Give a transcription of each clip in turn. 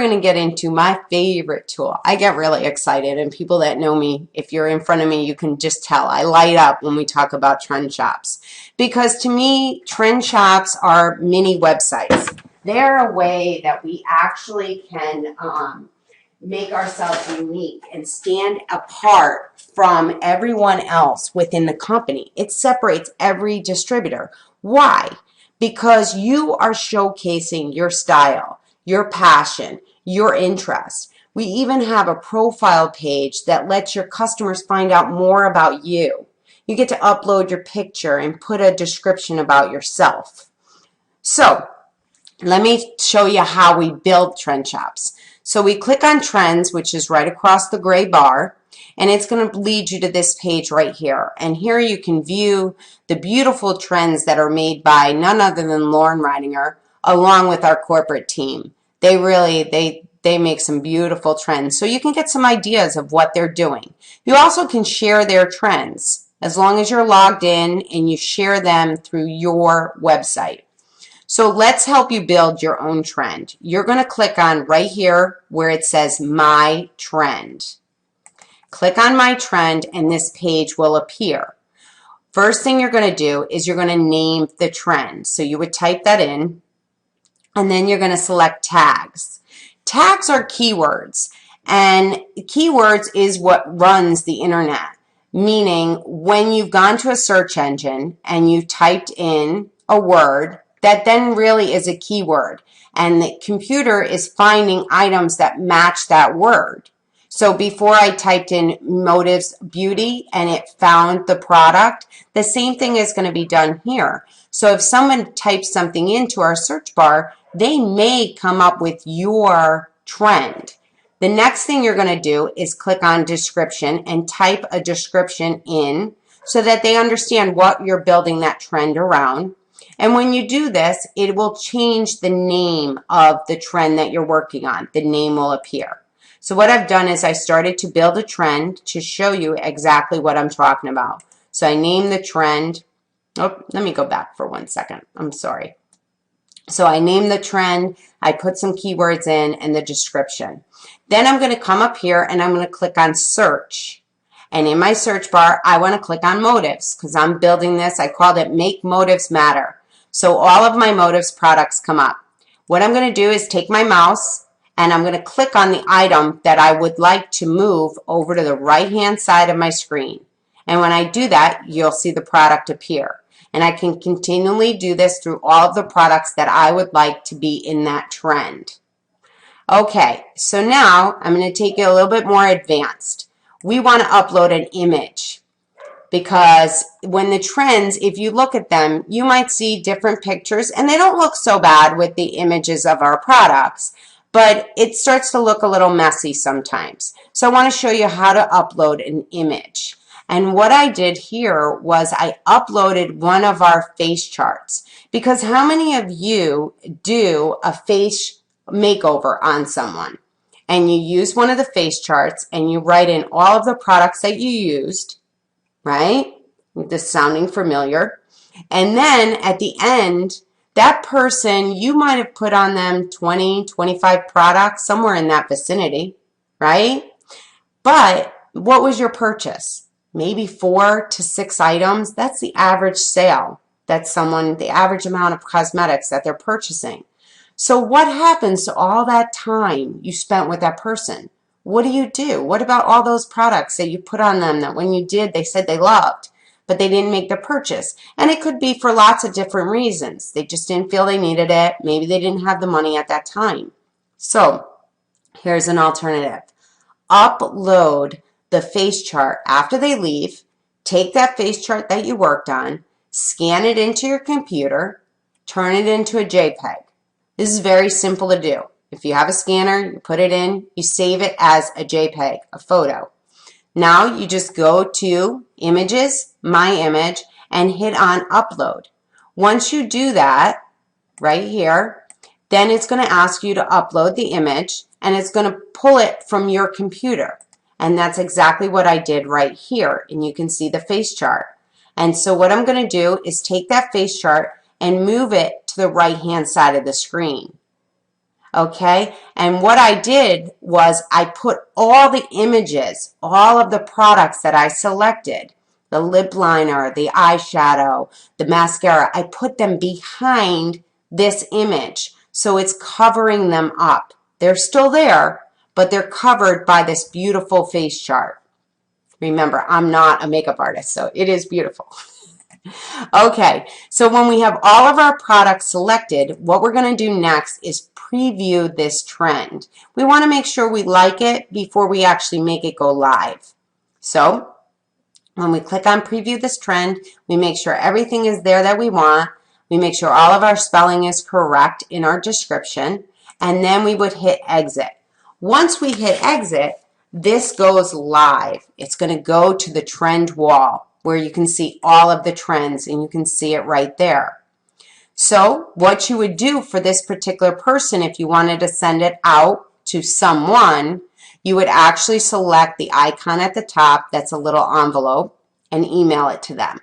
going to get into my favorite tool. I get really excited, and people that know me, if you're in front of me, you can just tell. I light up when we talk about trend shops, because to me, trend shops are mini websites. They're a way that we actually can make ourselves unique and stand apart from everyone else within the company. It separates every distributor. Why? Because you are showcasing your style, your passion, your interest. We even have a profile page that lets your customers find out more about you. You get to upload your picture and put a description about yourself. So let me show you how we build trend shops. So we click on trends, which is right across the gray bar, and it's going to lead you to this page right here. And here you can view the beautiful trends that are made by none other than Lauren Reidinger, along with our corporate team. They make some beautiful trends. So you can get some ideas of what they're doing. You also can share their trends as long as you're logged in and you share them through your website. So let's help you build your own trend. You're going to click on right here where it says My Trend. Click on My Trend and this page will appear. First thing you're going to do is you're going to name the trend. So you would type that in, and then you're going to select tags. Tags are keywords, and keywords is what runs the internet, meaning when you've gone to a search engine and you typed in a word, that then really is a keyword, and the computer is finding items that match that word. So before I typed in Motives Beauty and it found the product, the same thing is going to be done here. So if someone types something into our search bar, they may come up with your trend. The next thing you're going to do is click on description and type a description in so that they understand what you're building that trend around. And when you do this, it will change the name of the trend that you're working on. The name will appear. So what I've done is I started to build a trend to show you exactly what I'm talking about. So I named the trend. Oh, let me go back for 1 second. I'm sorry. So I named the trend. I put some keywords in and the description. Then I'm going to come up here and I'm going to click on search. And in my search bar, I want to click on motives because I'm building this. I called it Make Motives Matter. So all of my motives products come up. What I'm going to do is take my mouse and I'm going to click on the item that I would like to move over to the right-hand side of my screen. And when I do that, you'll see the product appear. And I can continually do this through all of the products that I would like to be in that trend. Okay, so now I'm going to take it a little bit more advanced. We want to upload an image because when the trends, if you look at them, you might see different pictures and they don't look so bad with the images of our products, but it starts to look a little messy sometimes. So I want to show you how to upload an image. And what I did here was I uploaded one of our face charts, because how many of you do a face makeover on someone? And you use one of the face charts and you write in all of the products that you used, right? This sounding familiar. And then at the end, that person, you might have put on them 20, 25 products, somewhere in that vicinity, right? But what was your purchase? Maybe 4 to 6 items. That's the average sale that the average amount of cosmetics that they're purchasing. So what happens to all that time you spent with that person? What do? What about all those products that you put on them that when you did, they said they loved, but they didn't make the purchase? And it could be for lots of different reasons. They just didn't feel they needed it. Maybe they didn't have the money at that time. So here's an alternative. Upload the face chart after they leave. Take that face chart that you worked on, scan it into your computer, turn it into a JPEG. This is very simple to do. If you have a scanner, you put it in, you save it as a JPEG, a photo. Now you just go to Images, My Image, and hit on Upload. Once you do that, right here, then it's going to ask you to upload the image, and it's going to pull it from your computer. And that's exactly what I did right here, and you can see the face chart. And so what I'm going to do is take that face chart and move it to the right-hand side of the screen. Okay, and what I did was I put all the images, all of the products that I selected, the lip liner, the eyeshadow, the mascara, I put them behind this image. So it's covering them up. They're still there, but they're covered by this beautiful face chart. Remember, I'm not a makeup artist, so it is beautiful. Okay, so when we have all of our products selected, what we're going to do next is preview this trend. We want to make sure we like it before we actually make it go live. So when we click on preview this trend, we make sure everything is there that we want. We make sure all of our spelling is correct in our description, and then we would hit exit. Once we hit exit, this goes live. It's going to go to the trend wall where you can see all of the trends, and you can see it right there. So what you would do for this particular person, if you wanted to send it out to someone, you would actually select the icon at the top that's a little envelope and email it to them.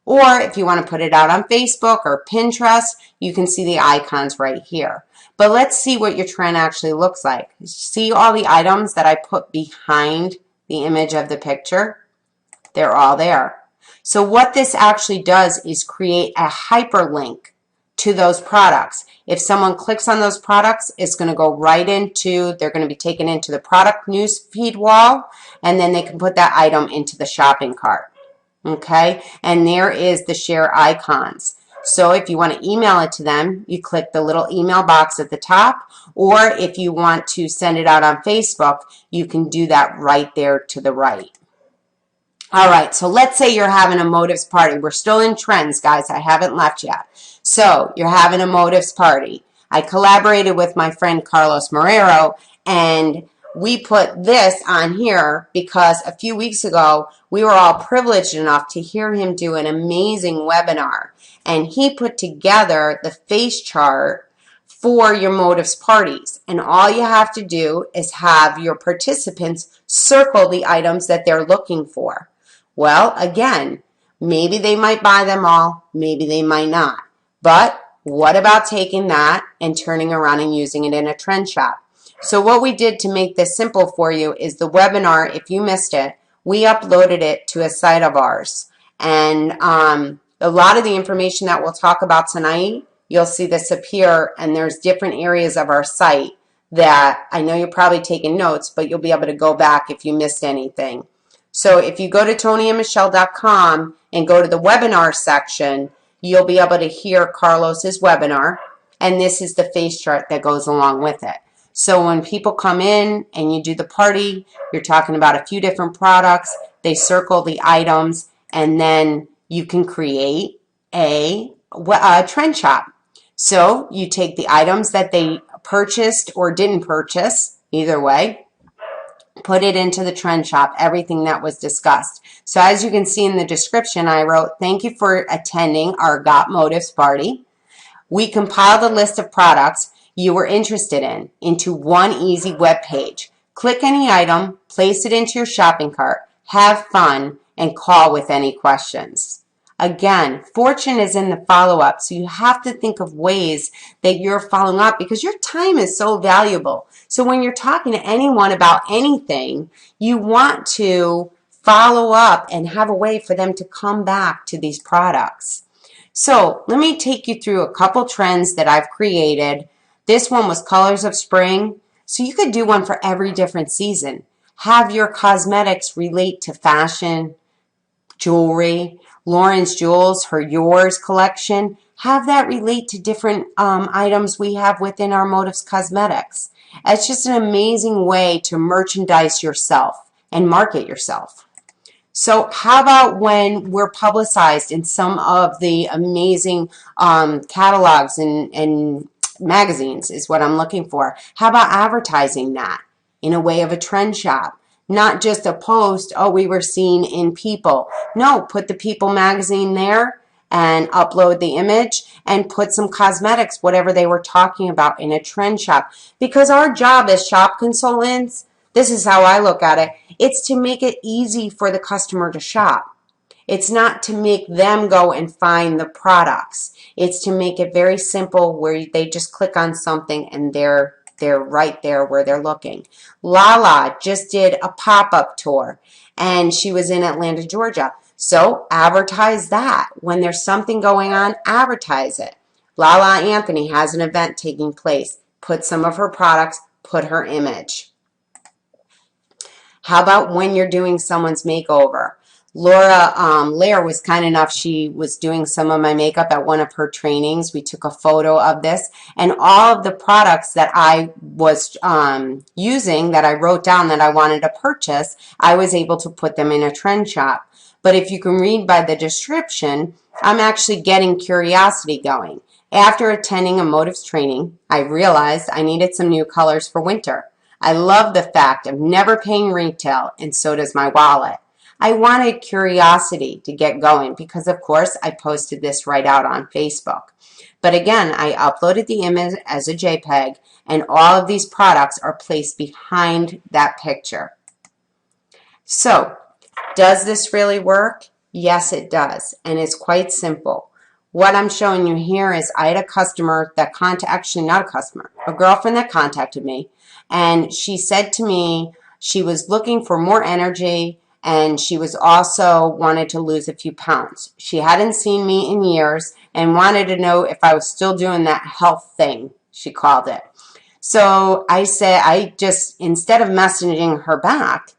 Or if you want to put it out on Facebook or Pinterest, you can see the icons right here. But let's see what your trend actually looks like. See all the items that I put behind the image of the picture? They're all there. So what this actually does is create a hyperlink to those products. If someone clicks on those products, it's going to go right into, they're going to be taken into the product news feed wall, and then they can put that item into the shopping cart. Okay, and there is the share icons. So if you want to email it to them, you click the little email box at the top, or if you want to send it out on Facebook, you can do that right there to the right. All right, so let's say you're having a motives party. We're still in trends, guys. I haven't left yet. So you're having a motives party. I collaborated with my friend Carlos Marrero, and we put this on here because a few weeks ago, we were all privileged enough to hear him do an amazing webinar. And he put together the face chart for your motives parties. And all you have to do is have your participants circle the items that they're looking for. Well, again, maybe they might buy them all, maybe they might not. But what about taking that and turning around and using it in a trend shop? So what we did to make this simple for you is the webinar, if you missed it, we uploaded it to a site of ours. And a lot of the information that we'll talk about tonight, you'll see this appear, and there's different areas of our site that I know you're probably taking notes, but you'll be able to go back if you missed anything. So if you go to tonyandmichele.com and go to the webinar section, you'll be able to hear Carlos's webinar, and this is the face chart that goes along with it. So when people come in and you do the party, you're talking about a few different products, they circle the items, and then you can create a trend shop. So you take the items that they purchased or didn't purchase, either way, put it into the trend shop, everything that was discussed. So as you can see in the description, I wrote, thank you for attending our Got Motives party. We compiled a list of products you were interested in into one easy web page. Click any item, place it into your shopping cart, have fun, and call with any questions. Again, fortune is in the follow-up, so you have to think of ways that you're following up because your time is so valuable. So when you're talking to anyone about anything, you want to follow up and have a way for them to come back to these products. So let me take you through a couple trends that I've created. This one was Colors of Spring, so you could do one for every different season. Have your cosmetics relate to fashion, jewelry. Lauren's Jewels, her Yours collection, have that relate to different items we have within our Motives Cosmetics. It's just an amazing way to merchandise yourself and market yourself. So how about when we're publicized in some of the amazing catalogs and magazines is what I'm looking for. How about advertising that in a way of a trend shop? Not just a post, oh, we were seen in People. No, put the People magazine there and upload the image and put some cosmetics, whatever they were talking about, in a trend shop. Because our job as shop consultants, this is how I look at it, it's to make it easy for the customer to shop. It's not to make them go and find the products. It's to make it very simple where they just click on something and there they're right there where they're looking. Lala just did a pop-up tour, and she was in Atlanta, Georgia. So advertise that. When there's something going on, advertise it. Lala Anthony has an event taking place. Put some of her products, put her image. How about when you're doing someone's makeover? Laura Lair was kind enough. She was doing some of my makeup at one of her trainings. We took a photo of this, and all of the products that I was using, that I wrote down that I wanted to purchase, I was able to put them in a trend shop. But if you can read by the description, I'm actually getting curiosity going. After attending a motives training, I realized I needed some new colors for winter. I love the fact of never paying retail, and so does my wallet. I wanted curiosity to get going because, of course, I posted this right out on Facebook. But again, I uploaded the image as a JPEG, and all of these products are placed behind that picture. So, does this really work? Yes, it does, and it's quite simple. What I'm showing you here is I had a customer that actually not a customer, a girlfriend that contacted me, and she said to me she was looking for more energy, and she was also wanted to lose a few pounds. She hadn't seen me in years and wanted to know if I was still doing that health thing, she called it. So I said, instead of messaging her back,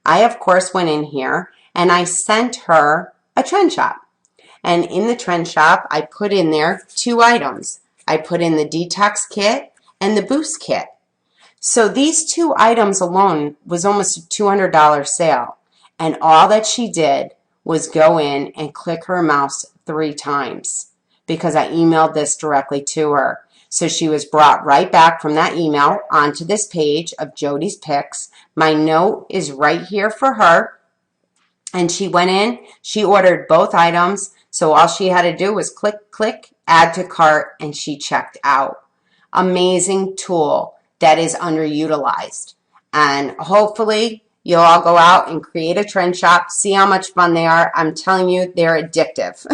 I of course went in here and I sent her a trend shop. And in the trend shop, I put in there 2 items. I put in the detox kit and the boost kit. So these 2 items alone was almost a $200 sale. And all that she did was go in and click her mouse 3 times because I emailed this directly to her. So she was brought right back from that email onto this page of Jody's Picks. My note is right here for her. And she went in, she ordered both items. So all she had to do was click, add to cart, and she checked out. Amazing tool that is underutilized. And hopefully you'll all go out and create a trend shop, see how much fun they are. I'm telling you, they're addictive.